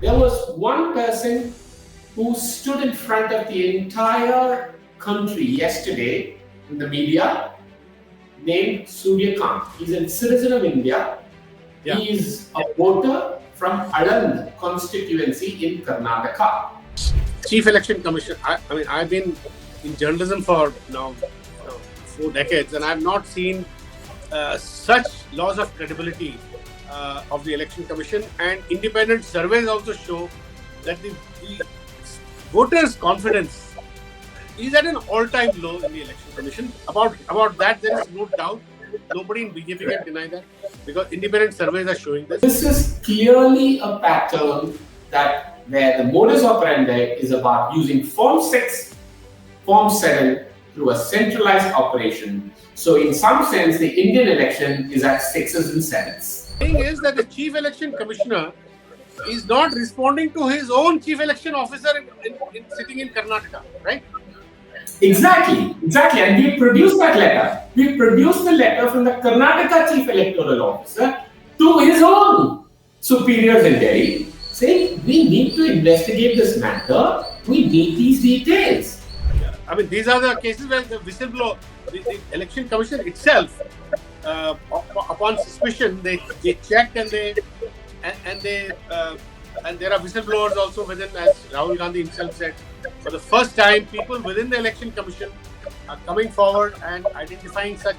There was one person who stood in front of the entire country yesterday in the media named Suryakant. He's a citizen of India. Yeah. He is a voter from Aland constituency in Karnataka. Chief Election Commission. I mean, I've been in journalism for now 4 decades, and I've not seen such loss of credibility of the Election Commission. And independent surveys also show that the voters' confidence is at an all-time low in the Election Commission. About that, there is no doubt. Nobody in BJP can deny that, because independent surveys are showing this. This is clearly a pattern that where the modus operandi is about using Form 6, Form 7 through a centralized operation. So in some sense, the Indian election is at 6s and 7s. The thing is that the Chief Election Commissioner is not responding to his own Chief Election Officer sitting in Karnataka, right? Exactly. And we produced that letter. We produced the letter from the Karnataka Chief Electoral Officer to his own superiors in Delhi, saying we need to investigate this matter. We need these details. I mean, these are the cases where the whistleblower, the Election Commission itself, upon suspicion, they checked and there are whistleblowers also within, as Rahul Gandhi himself said. For the first time, people within the Election Commission are coming forward and identifying such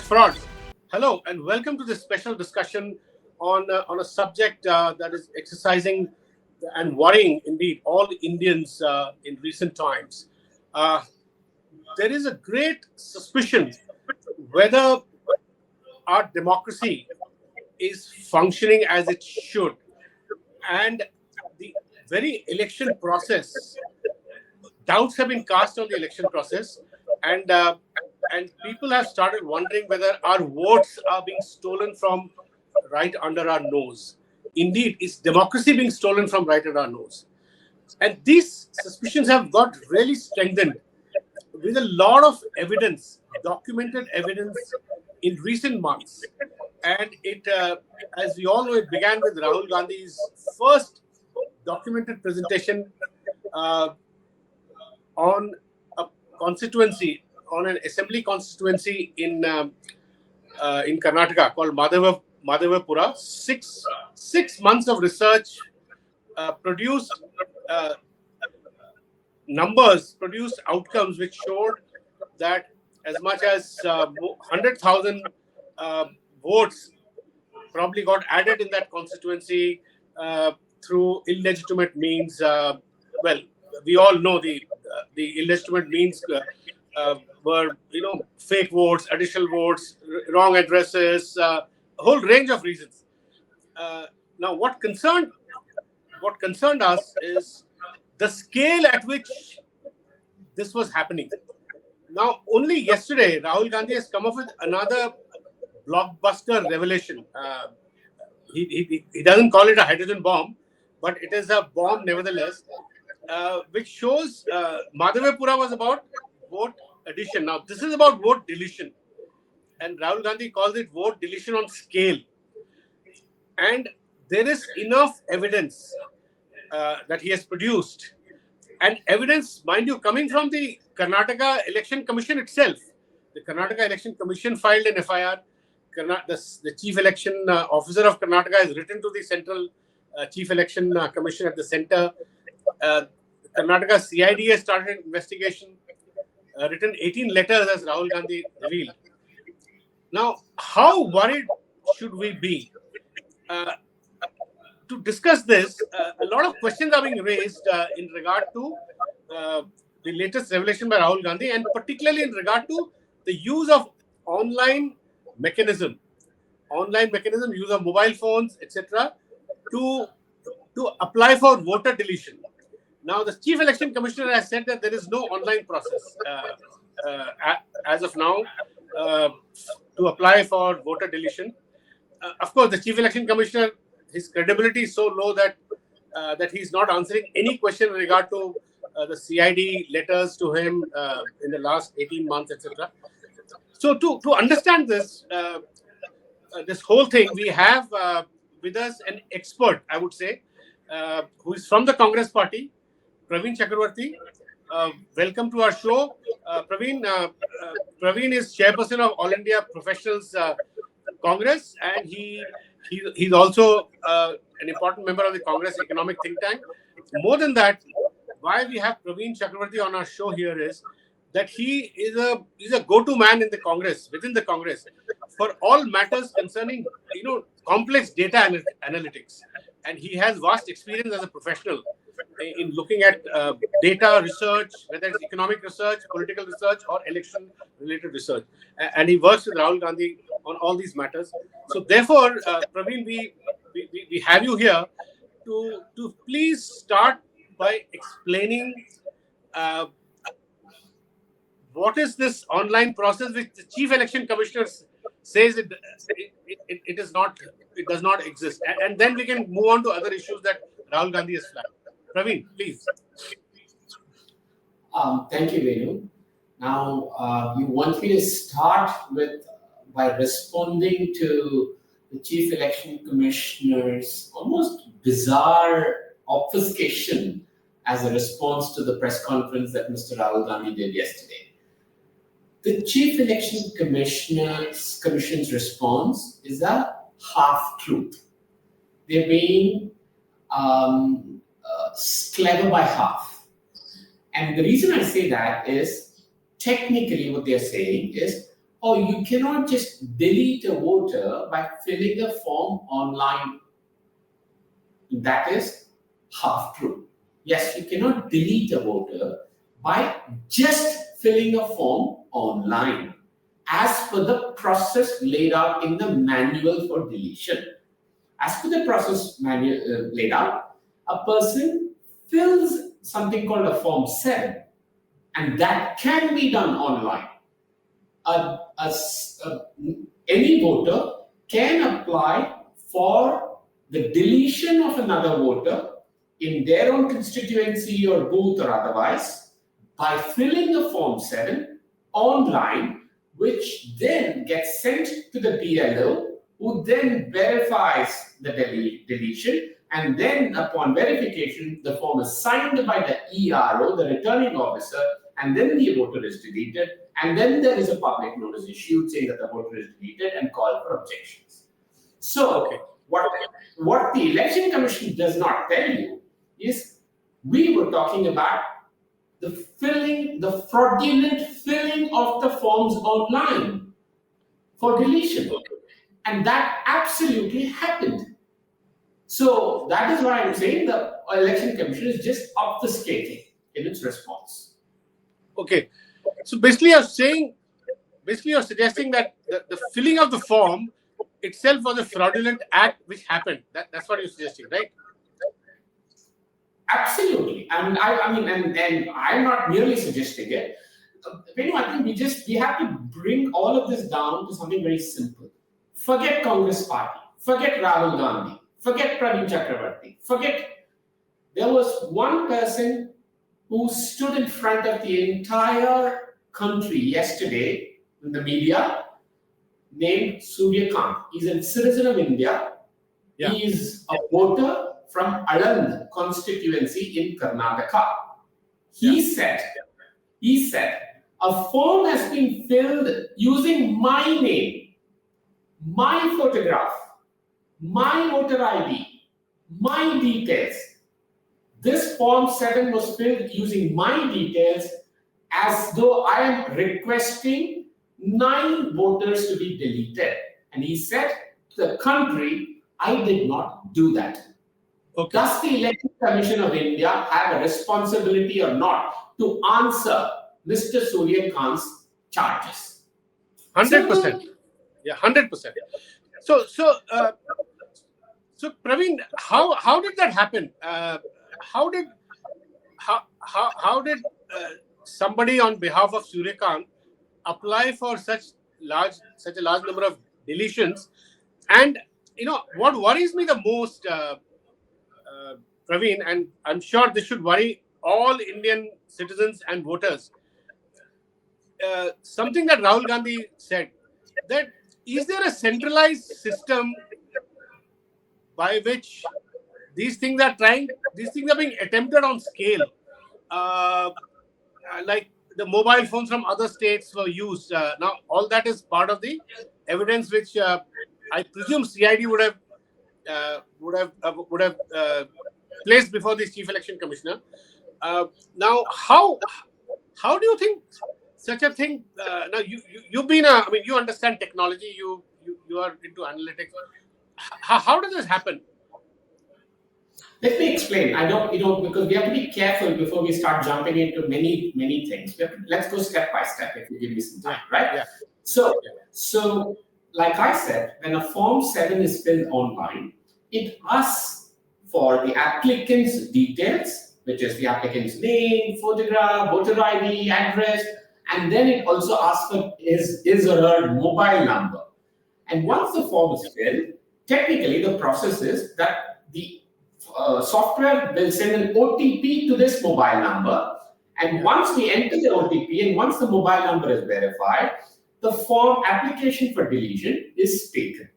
frauds. Hello, and welcome to this special discussion on a subject that is exercising and worrying indeed all Indians in recent times. There is a great suspicion whether our democracy is functioning as it should, and the very election process, doubts have been cast on the election process, and people have started wondering whether our votes are being stolen from right under our nose. Indeed, is democracy being stolen from right under our nose? And these suspicions have got really strengthened with a lot of evidence, documented evidence in recent months. And it, as we all know, it began with Rahul Gandhi's first documented presentation on a constituency, on an assembly constituency in Karnataka called Madhavapura. Six months of research produced outcomes which showed that as much as 100,000 votes probably got added in that constituency through illegitimate means. Well, we all know the illegitimate means were fake votes, additional votes, wrong addresses, a whole range of reasons. Now, what concerned us is the scale at which this was happening. Now, only yesterday, Rahul Gandhi has come up with another blockbuster revelation. He doesn't call it a hydrogen bomb, but it is a bomb nevertheless, which shows Madhavapura was about vote addition. Now, this is about vote deletion. And Rahul Gandhi calls it vote deletion on scale. And there is enough evidence that he has produced. And evidence, mind you, coming from the Karnataka Election Commission itself. The Karnataka Election Commission filed an FIR. The Chief Election Officer of Karnataka has written to the Central Chief Election Commission at the center. Karnataka CID has started an investigation, written 18 letters, as Rahul Gandhi revealed. Now, how worried should we be? To discuss this, a lot of questions are being raised in regard to the latest revelation by Rahul Gandhi, and particularly in regard to the use of online mechanism, use of mobile phones, etc., to apply for voter deletion. Now, the Chief Election Commissioner has said that there is no online process as of now to apply for voter deletion. Of course, the Chief Election Commissioner, his credibility is so low that he is not answering any question in regard to the CID letters to him in the last 18 months, etc. So to understand this whole thing, we have with us an expert, I would say, who is from the Congress party, Praveen Chakravarty. Welcome to our show. Praveen is chairperson of All India Professionals Congress, and he's also an important member of the Congress Economic Think Tank. More than that, why we have Praveen Chakravarty on our show here is that he's a go-to man in the Congress, within the Congress, for all matters concerning complex data analytics, and he has vast experience as a professional in looking at data research, whether it's economic research, political research, or election-related research. And he works with Rahul Gandhi on all these matters. So therefore, Praveen, we have you here to please start by explaining what is this online process which the Chief Election Commissioner says it does not exist, and then we can move on to other issues that Rahul Gandhi has flagged. Praveen, please. Thank you, Venu. Now, you want me to start by responding to the Chief Election Commissioner's almost bizarre obfuscation as a response to the press conference that Mr. Rahul Gandhi did yesterday. The Chief Election Commission's response is a half-truth. They're being clever by half. And the reason I say that is, technically what they're saying is, you cannot just delete a voter by filling a form online. That is half true. Yes, you cannot delete a voter by just filling a form online, as per the process laid out in the manual for deletion. As per the process manual laid out, a person fills something called a Form 7, and that can be done online. Any voter can apply for the deletion of another voter in their own constituency or booth or otherwise by filling the Form 7 online, which then gets sent to the BLO, who then verifies the deletion, and then upon verification, the form is signed by the ERO, the returning officer, and then the voter is deleted, and then there is a public notice issued saying that the voter is deleted and call for objections. So, what the Election Commission does not tell you is we were talking about the fraudulent filling of the forms online for deletion. And that absolutely happened. So that is why I'm saying the Election Commission is just obfuscating in its response. Okay. So basically you're suggesting that the filling of the form itself was a fraudulent act which happened. That's what you're suggesting, right? Absolutely. And I'm not merely suggesting it. I think we have to bring all of this down to something very simple. Forget Congress Party. Forget Rahul Gandhi. Forget Praveen Chakravarty. There was one person who stood in front of the entire country yesterday in the media named Surya Kant. He's a citizen of India. Yeah. He is a voter from Aland constituency in Karnataka. He said, a form has been filled using my name, my photograph, my voter ID, my details. This Form 7 was filled using my details as though I am requesting 9 voters to be deleted. And he said to the country, I did not do that. Okay. Does the Election Commission of India have a responsibility or not to answer Mr. Surya Kant's charges? 100%. Yeah, 100%. So Praveen, how did that happen? How did somebody on behalf of Surya Kant apply for such a large number of deletions? And what worries me the most, Praveen, and I'm sure this should worry all Indian citizens and voters. Something that Rahul Gandhi said, that is there a centralized system by which these things are being attempted on scale. Like the mobile phones from other states were used. Now, all that is part of the evidence which I presume CID would have placed before the chief election commissioner. Now, how do you think such a thing? Now, you've been I mean, you understand technology. You are into analytics. How does this happen? Let me explain. I don't, because we have to be careful before we start jumping into many things. Let's go step by step if you give me some time, right? Yeah. So, like I said, when a Form 7 is filled online, it asks for the applicant's details, which is the applicant's name, photograph, voter ID, address, and then it also asks for his or her mobile number. And once the form is filled, technically the process is that the software will send an OTP to this mobile number. And once we enter the OTP and once the mobile number is verified, the form application for deletion is taken.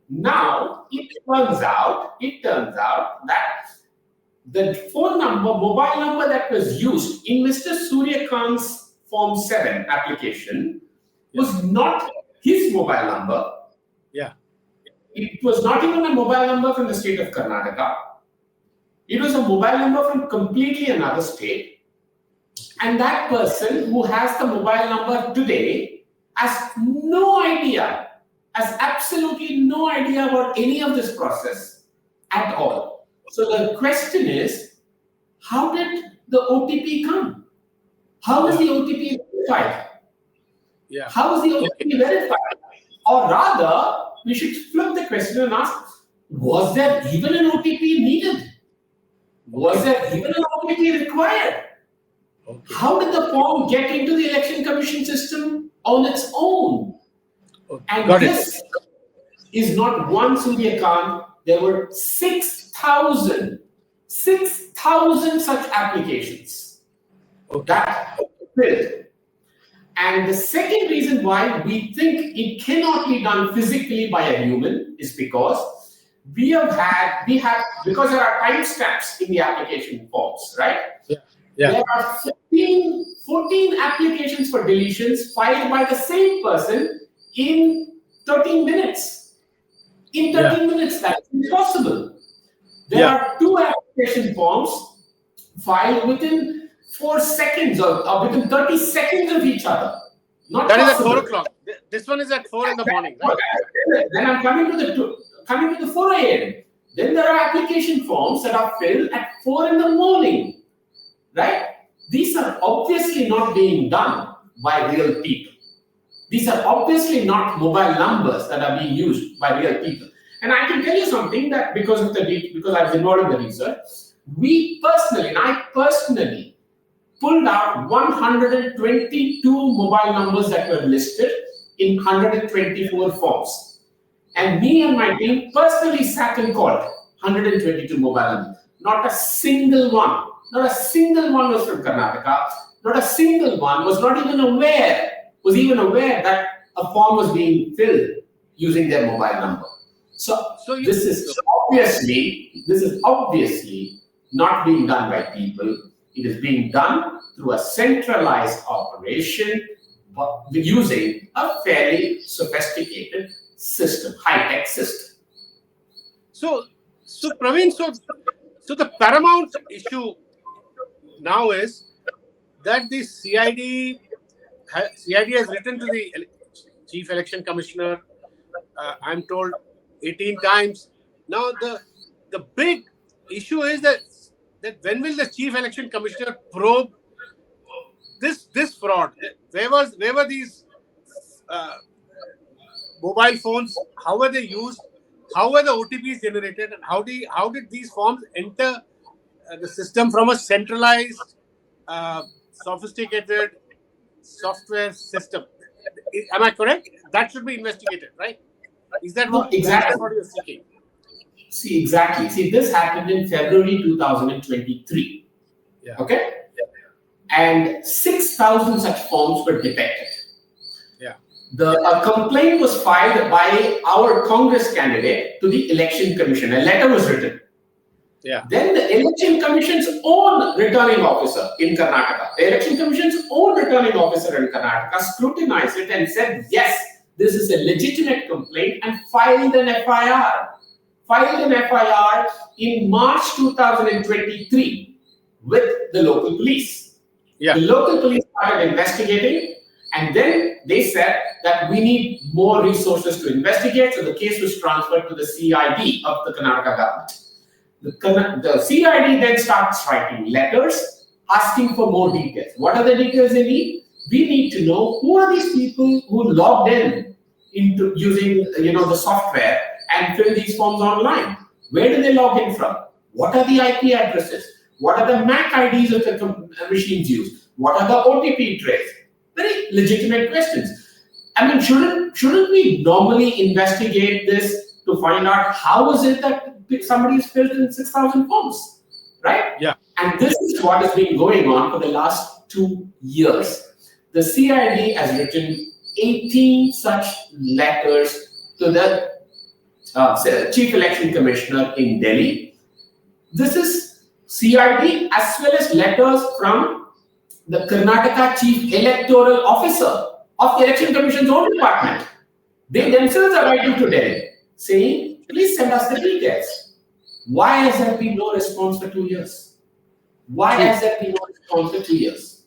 Now, it turns out that the mobile number that was used in Mr. Suryakant's Form 7 application was not his mobile number. Yeah. It was not even a mobile number from the state of Karnataka. It was a mobile number from completely another state. And that person who has the mobile number today has no idea, has absolutely no idea about any of this process at all. So the question is, how did the OTP come? How was the OTP verified? Yeah. How was the OTP verified? Or rather, we should flip the question and ask, was there even an OTP needed? Was there even an OTP required? Okay. How did the form get into the election commission system on its own? Okay. And this is not one Suryakant. There were 6,000 such applications that filled. And the second reason why we think it cannot be done physically by a human is because because there are timestamps in the application forms, right? Yeah. There are 14 applications for deletions filed by the same person in 13 minutes. In 13 minutes, that's impossible. There are 2 application forms filed within 4 seconds or within 30 seconds of each other. Not that possible. is at 4 o'clock. This one is at 4 in the morning, right? Then I'm coming to the 4 a.m. Then there are application forms that are filled at 4 in the morning, right? These are obviously not being done by real people. These are obviously not mobile numbers that are being used by real people. And I can tell you something that because I was involved in the research, I personally pulled out 122 mobile numbers that were listed in 124 forms. And me and my team personally sat and called 122 mobile numbers. Not a single one was from Karnataka. Not a single one was even aware that a form was being filled using their mobile number. So this is obviously not being done by people. It is being done through a centralized operation, but using a fairly sophisticated system, high-tech system. So Praveen, so the paramount issue now is that the CID has written to the Chief Election Commissioner, I'm told 18 times. Now the big issue is that when will the Chief Election Commissioner probe this fraud? Where were these mobile phones? How were they used? How were the OTPs generated? And how did these forms enter the system from a centralized, sophisticated software system? Am I correct? That should be investigated, right? Is that exactly that's what you're seeking? See, exactly. See, this happened in February 2023. Yeah. Okay? And 6,000 such forms were detected. Yeah. A complaint was filed by our Congress candidate to the Election Commission. A letter was written. Yeah. Then the Election Commission's own returning officer in Karnataka, scrutinized it and said, yes, this is a legitimate complaint, and filed an FIR. In March 2023 with the local police. Yeah. The local police started investigating, and then they said that we need more resources to investigate, so the case was transferred to the CID of the Karnataka government. The CID then starts writing letters asking for more details. What are the details they need? We need to know who are these people who logged in into using the software and fill these forms online. Where do they log in from? What are the IP addresses? What are the MAC IDs of the machines used? What are the OTP traces? Very legitimate questions. I mean, shouldn't we normally investigate this to find out how is it that somebody's filled in 6,000 forms, right? Yeah. And this is what has been going on for the last 2 years. The CID has written 18 such letters to the Chief Election Commissioner in Delhi. This is CID as well as letters from the Karnataka Chief Electoral Officer of the Election Commission's own department. They themselves are writing to Delhi saying, please send us the details. Why has there been no response for 2 years? Why has there been no response for 2 years?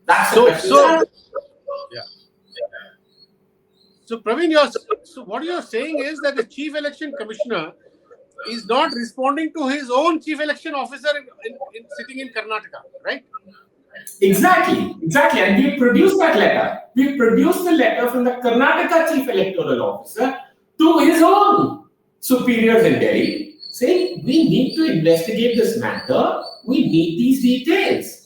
That's the question. Yeah. So, Praveen, what you're saying is that the Chief Election Commissioner is not responding to his own Chief Election Officer sitting in Karnataka, right? Exactly. And we produced that letter. We produced the letter from the Karnataka Chief Electoral Officer to his own superiors in Delhi, saying we need to investigate this matter. We need these details.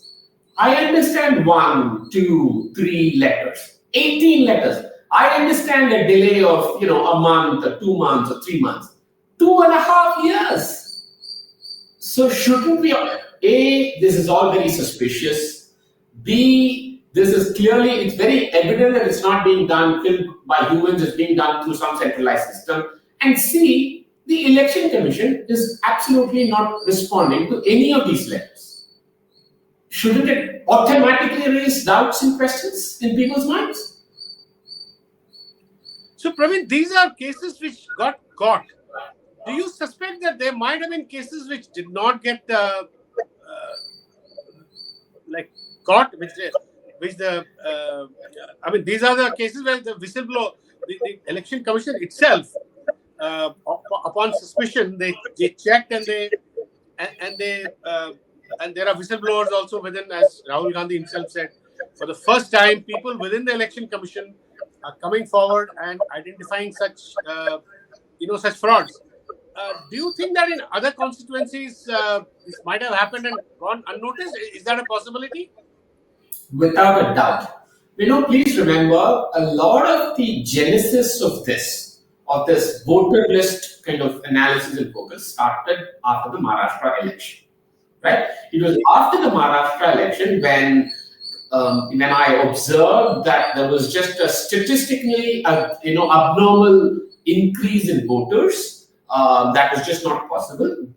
I understand 1, 2, 3 letters, 18 letters. I understand a delay of a month or 2 months or 3 months, 2.5 years. So shouldn't we? A, this is all very suspicious. B, it's very evident that it's not being done by humans, it's being done through some centralized system. And C, the Election Commission is absolutely not responding to any of these letters. Shouldn't it automatically raise doubts and questions in people's minds? So, Praveen, these are cases which got caught. Do you suspect that there might have been cases which did not get caught, these are the cases where the whistleblower, the Election Commission itself, upon suspicion, they checked and there are whistleblowers also within, as Rahul Gandhi himself said, for the first time, people within the Election Commission are coming forward and identifying such frauds. Do you think that in other constituencies this might have happened and gone unnoticed? Is that a possibility? Without a doubt. Please remember, a lot of the genesis of this voter list kind of analysis and focus started after the Maharashtra election, right? It was after the Maharashtra election when I observed that there was just a statistically, abnormal increase in voters. That was just not possible.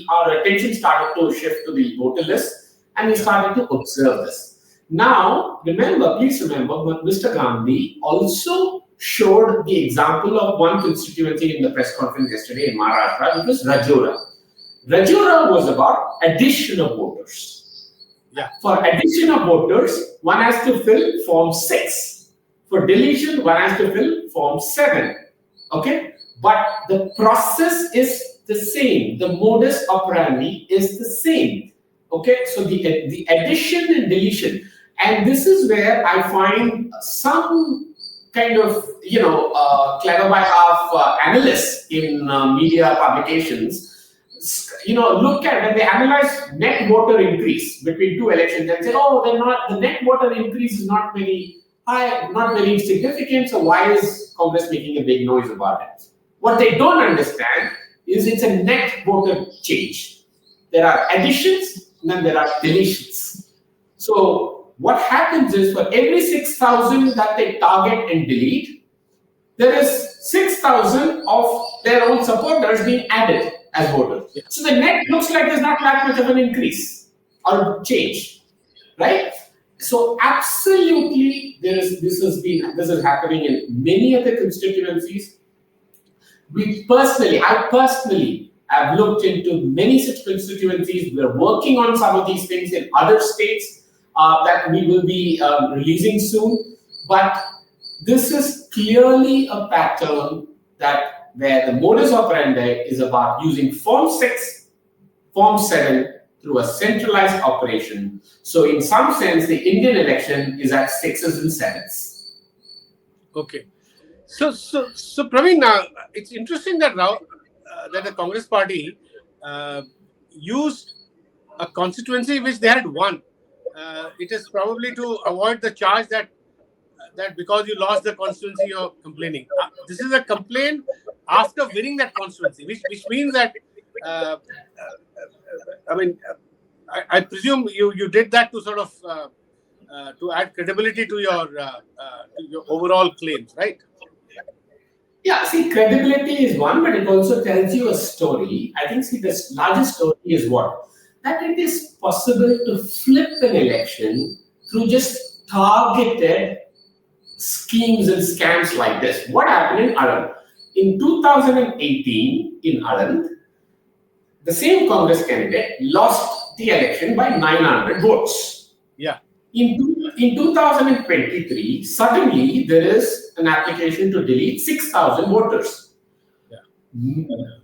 Our attention started to shift to the voter list, and we started to observe this. Now, please remember, Mr. Gandhi also showed the example of one constituency in the press conference yesterday in Maharashtra, which was Rajora. Rajora was about addition of voters. Yeah. For addition of voters, one has to fill Form 6. For deletion, one has to fill Form 7. Okay? But the process is the same. The modus operandi is the same. Okay? So the addition and deletion. And this is where I find some kind of, clever by half analysts in media publications, look at when they analyze net voter increase between 2 elections and say, the net voter increase is not very high, not very significant, so why is Congress making a big noise about it? What they don't understand is it's a net voter change. There are additions and then there are deletions. So what happens is for every 6,000 that they target and delete, there is 6,000 of their own supporters being added as voters. Yeah. So the net looks like there's not that much of an increase or change, right? So absolutely, this is happening in many other constituencies. I personally have looked into many such constituencies. We're working on some of these things in other states that we will be releasing soon. But this is clearly a pattern that where the modus operandi is about using Form 6, Form 7 through a centralized operation. So in some sense, the Indian election is at 6s and 7s. Okay. So Praveen, it's interesting that that the Congress party used a constituency which they had won. It is probably to avoid the charge that because you lost the constituency, you're complaining. This is a complaint after winning that constituency, which means that I presume you did that to sort of to add credibility to your overall claims, right? Yeah, see, credibility is one, but it also tells you a story. I think, see, the largest story is what? That it is possible to flip an election through just targeted schemes and scams like this. What happened in Arand? In 2018, in Arand, the same Congress candidate lost the election by 900 votes. Yeah. In 2023, suddenly there is an application to delete 6,000 voters. Yeah.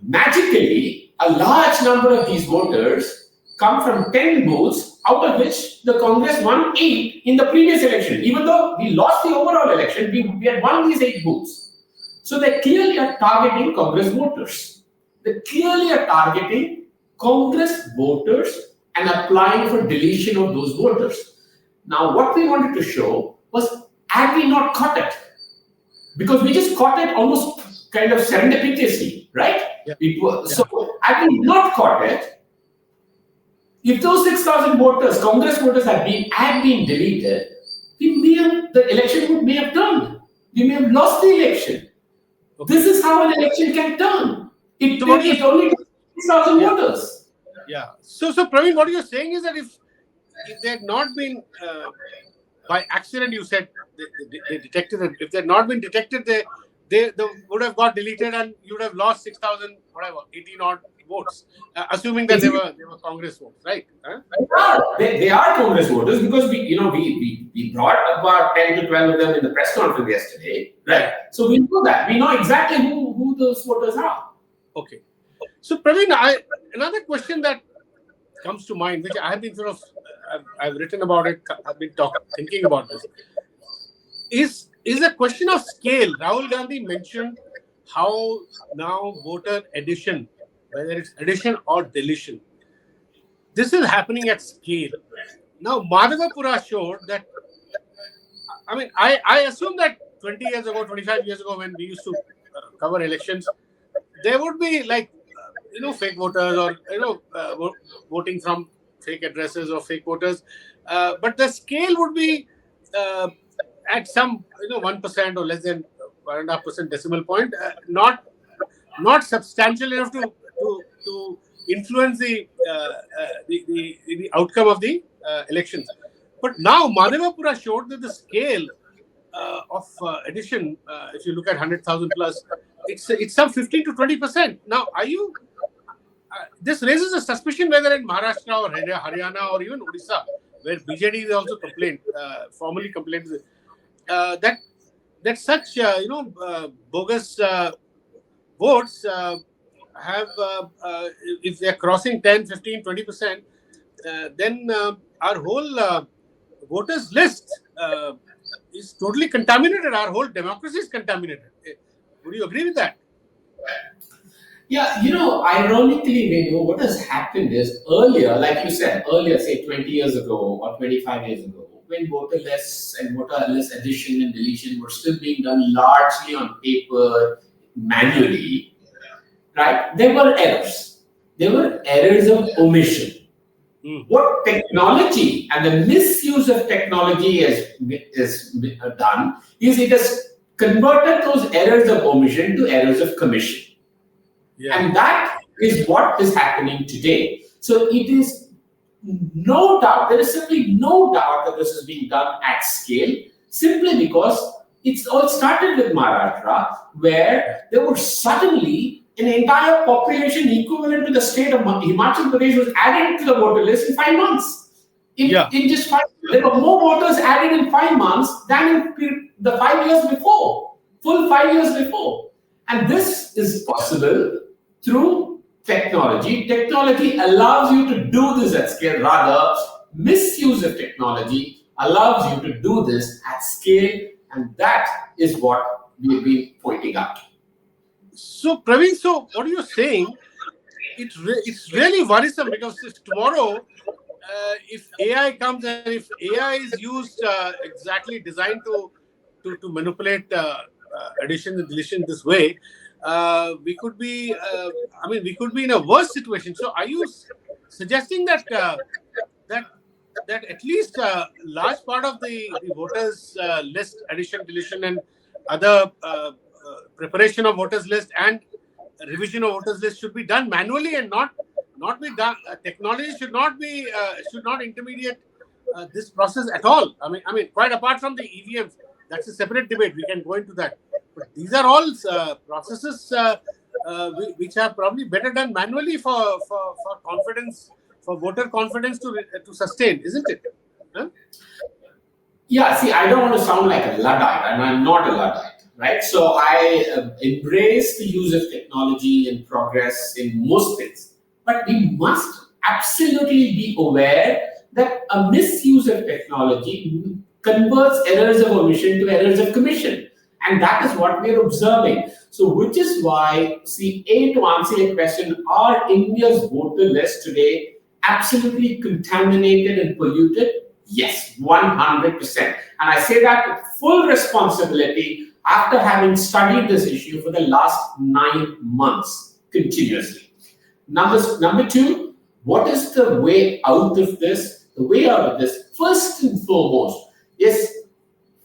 Magically, a large number of these voters come from 10 booths, out of which the Congress won 8 in the previous election. Even though we lost the overall election, we had won these 8 booths. So they clearly are targeting Congress voters. They clearly are targeting Congress voters and applying for deletion of those voters. Now, what we wanted to show was, had we not caught it? Because we just caught it almost kind of serendipitously, right? Yeah. So, had we not caught it, if those 6,000 voters, Congress voters, had been deleted, the election may have turned. We may have lost the election. Okay. This is how an election can turn. It only takes 6,000 voters. Yeah. So Praveen, what you're saying is that if they had not been by accident, you said they detected it. If they had not been detected, they would have got deleted, and you would have lost 6,000, whatever, 18 odd votes, assuming that they were Congress votes, right? Huh? They are Congress voters, because we brought about 10 to 12 of them in the press conference yesterday, right? So we know that. We know exactly who those voters are. Okay. So Praveen, another question that comes to mind, which I have been I've written about it, I've been thinking about this, is a question of scale. Rahul Gandhi mentioned how now voter addition, whether it's addition or deletion, this is happening at scale. Now, Madhavapura showed that, I assume that 20 years ago, 25 years ago, when we used to cover elections, there would be fake voters, or voting from fake addresses or fake voters, but the scale would be at some 1% or less than 1.5% decimal point, not substantial enough to influence the outcome of the elections. But now Madhavapura showed that the scale of addition, if you look at 100,000 plus, it's some 15 to 20%. Now, this raises a suspicion whether in Maharashtra or Haryana or even Odisha, where BJD is also formally complained that such bogus votes have, if they are crossing 10, 15, 20%, then our whole voters list is totally contaminated. Our whole democracy is contaminated. Would you agree with that? Yeah, ironically, what has happened is earlier, like you said, say 20 years ago or 25 years ago, when voter lists and voter list addition and deletion were still being done largely on paper, manually, right? There were errors. There were errors of omission. What technology and the misuse of technology is done is it has converted those errors of omission to errors of commission. Yeah. And that is what is happening today. So it is no doubt, there is simply no doubt that this is being done at scale, simply because it's all started with Maharashtra, where there was suddenly an entire population equivalent to the state of Himachal Pradesh was added to the voter list in 5 months. In just 5 months, there were more voters added in 5 months than in the 5 years before, full 5 years before. And this is possible through technology. Technology allows you to do this at scale. Rather, misuse of technology allows you to do this at scale, and that is what we've been pointing out. So, Praveen, so what you're saying, it's really worrisome, because if tomorrow, if AI comes and if AI is used exactly designed to manipulate addition and deletion this way, we could be, we could be in a worse situation. So, are you suggesting that that at least a large part of the voters list addition, deletion, and other preparation of voters list and revision of voters list should be done manually and not be done? Technology should not intermediate this process at all. I mean, quite apart from the EVMs, that's a separate debate. We can go into that. But these are all processes which are probably better done manually for confidence, for voter confidence to sustain, isn't it? Huh? Yeah, see, I don't want to sound like a Luddite, and I'm not a Luddite, right? So I embrace the use of technology and progress in most things. But we must absolutely be aware that a misuse of technology converts errors of omission to errors of commission. And that is what we are observing. So, which is why, see, to answer your question, are India's voter list today absolutely contaminated and polluted? Yes, 100%. And I say that with full responsibility after having studied this issue for the last 9 months continuously. Number two, what is the way out of this? The way out of this, first and foremost, is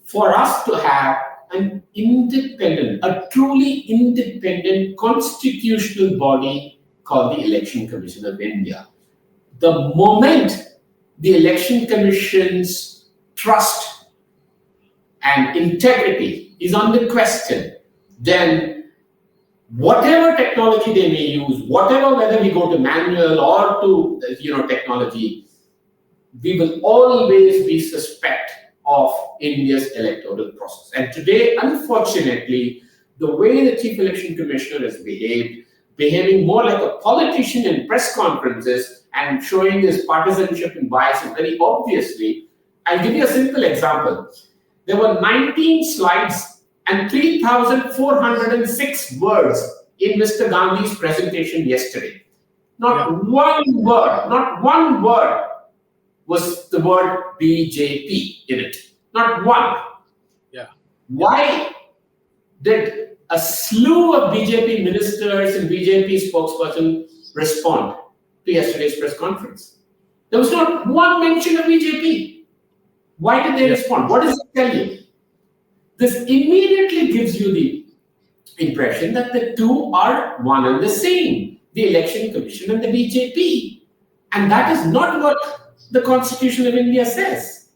for us to have an independent, a truly independent constitutional body called the Election Commission of India. The moment the Election Commission's trust and integrity is under question, then whatever technology they may use, whether we go to manual or to technology, we will always be suspect of India's electoral process. And today, unfortunately, the way the Chief Election Commissioner has behaving more like a politician in press conferences and showing his partisanship and bias very obviously. I'll give you a simple example. There were 19 slides and 3,406 words in Mr. Gandhi's presentation yesterday. Not one word was the word BJP in it. Not one. Yeah. Why did a slew of BJP ministers and BJP spokesperson respond to yesterday's press conference? There was not one mention of BJP. Why did they respond? What does it tell you? This immediately gives you the impression that the two are one and the same, the Election Commission and the BJP. And that is not what the Constitution of India says.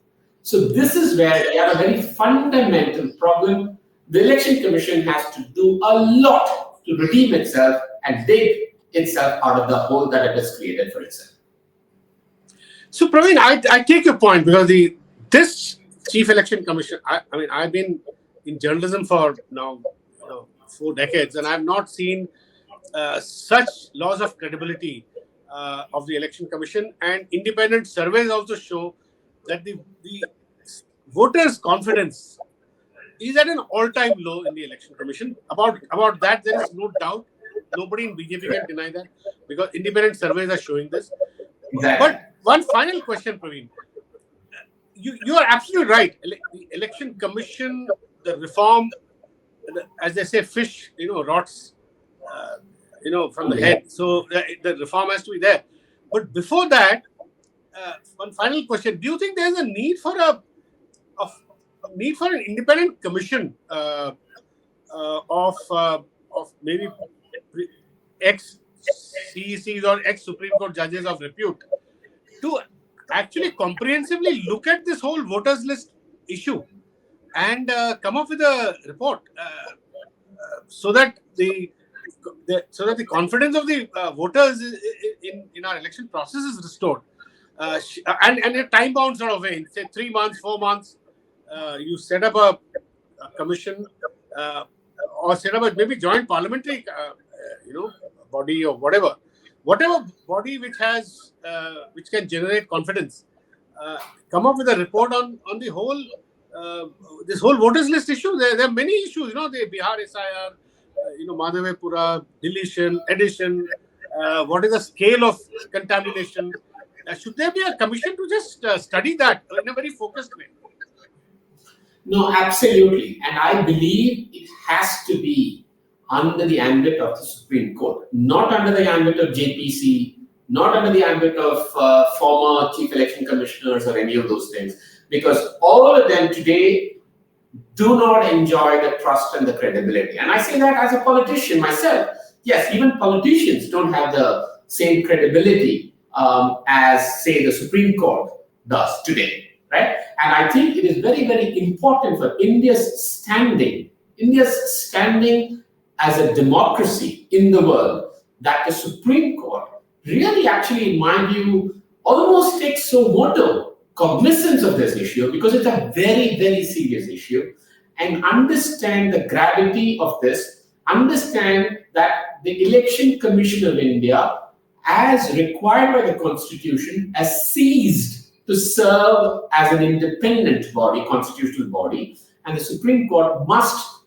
So this is where we have a very fundamental problem. The Election Commission has to do a lot to redeem itself and dig itself out of the hole that it has created for itself. So, Praveen, I take your point, because this Chief Election Commission, I've been in journalism for now 4 decades, and I've not seen such loss of credibility of the Election Commission. And independent surveys also show that the voters' confidence is at an all-time low in the Election Commission. About that, there is no doubt. Nobody in BJP can deny that, because independent surveys are showing this. Exactly. But one final question, Praveen. You are absolutely right. The Election Commission, the reform, as they say, fish rots from the head. So the reform has to be there. But before that, one final question: do you think there is a need for an independent commission of maybe ex CECs or ex Supreme Court judges of repute to actually comprehensively look at this whole voters list issue and come up with a report so that the confidence of the voters in our election process is restored, and in a time bound sort of way, in say 3 months, 4 months, you set up a commission or set up a maybe joint parliamentary body or whatever body which has which can generate confidence, come up with a report on the whole this whole voters list issue. There are many issues, the Bihar SIR, Madhavepura, deletion, addition, what is the scale of contamination. Should there be a commission to just study that in a very focused way? No, absolutely. And I believe it has to be under the ambit of the Supreme Court, not under the ambit of JPC, not under the ambit of former chief election commissioners or any of those things, because all of them today do not enjoy the trust and the credibility. And I say that as a politician myself. Yes, even politicians don't have the same credibility as, say, the Supreme Court does today. Right? And I think it is very, very important for India's standing as a democracy in the world, that the Supreme Court really actually, in my view, almost takes so moto cognizance of this issue, because it's a very, very serious issue, and understand the gravity of this, understand that the Election Commission of India, as required by the Constitution, has ceased to serve as an independent body, constitutional body, and the Supreme Court must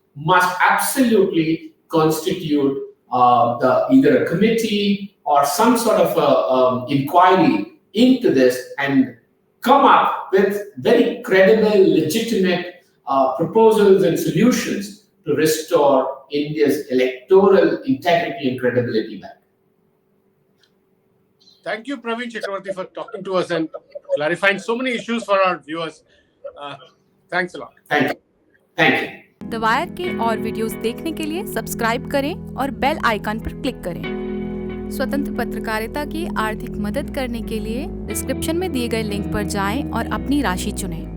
absolutely constitute either a committee or some sort of inquiry into this and come up with very credible, legitimate proposals and solutions to restore India's electoral integrity and credibility back. Thank you, Praveen Chakravarty, for talking to us and clarifying so many issues for our viewers. Thanks a lot. Thank you. Thank you. The wire के और videos देखने के लिए subscribe करें और bell icon पर click करें। स्वतंत्र पत्रकारिता की आर्थिक मदद करने के लिए डिस्क्रिप्शन में दिए गए लिंक पर जाएं और अपनी राशि चुनें।